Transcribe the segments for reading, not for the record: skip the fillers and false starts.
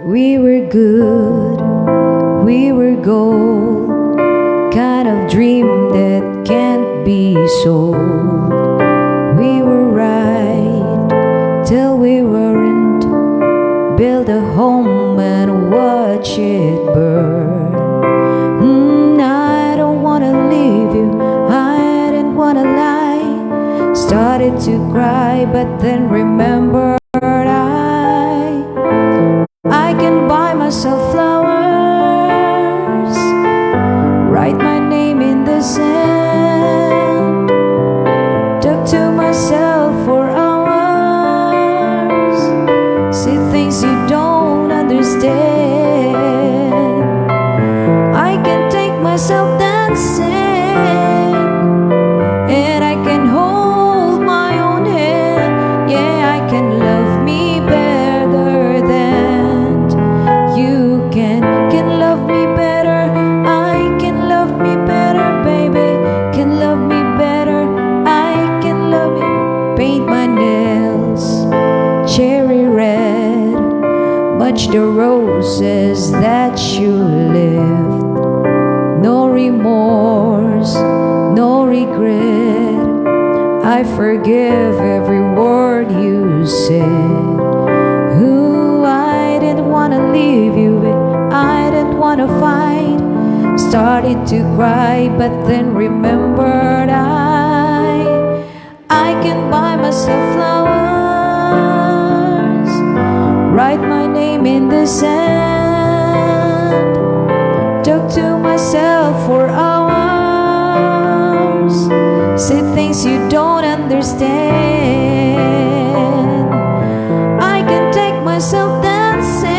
We were good, we were gold, kind of dream that can't be sold. We were right till we weren't. Build a home and watch it burn. I don't wanna leave you, I didn't wanna lie. Started to cry but then remembered I can buy myself flowers, write my name in the sand, talk to myself for hours, see things you don't understand. I can take myself dancing, and I can hold my own hand. Yeah, I can love me better than you can love me better. I can love me better, baby. Can love me better. I can love you. Paint my nails cherry red, match the roses that you left. No remorse, no regret. I forgive every word you said. Ooh, I didn't wanna leave you, I didn't wanna fight. Started to cry but then remembered I can buy myself flowers, write my name in the sand, talk to myself for hours, say things you don't understand. I can take myself dancing,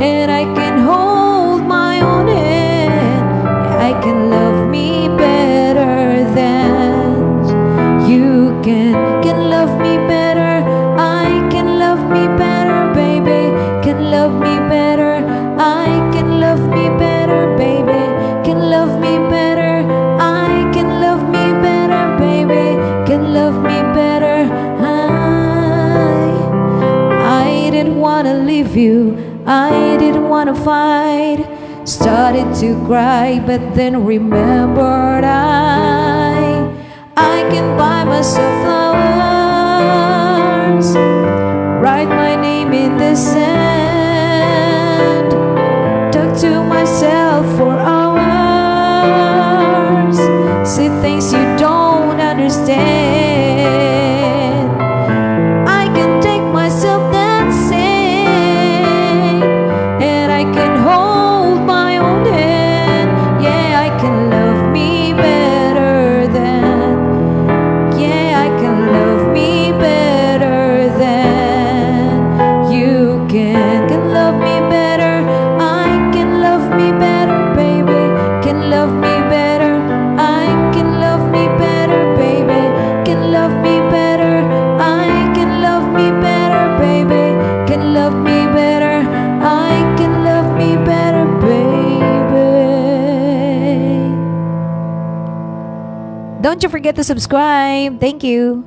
and I can hold my own hand. I can love me better than you can love me better. I can love me better, baby. Can love me better. I can love me better, baby. Can love me better. I can love me better, baby. Can love me better. I didn't wanna leave you, I didn't wanna fight. Started to cry but then remembered I can buy myself flowers, write my name in the sand, talk to myself for hours, see things you don't understand. I can take myself dancing, and I can hold my own hand. Yeah, I can love me better than, yeah, I can love me better than you can love me better. I can love me better, baby. Can love me better. I can love me better, baby. Can love me better. I can love me better, baby. Can love me better. I can love me better, baby. Don't you forget to subscribe. Thank you.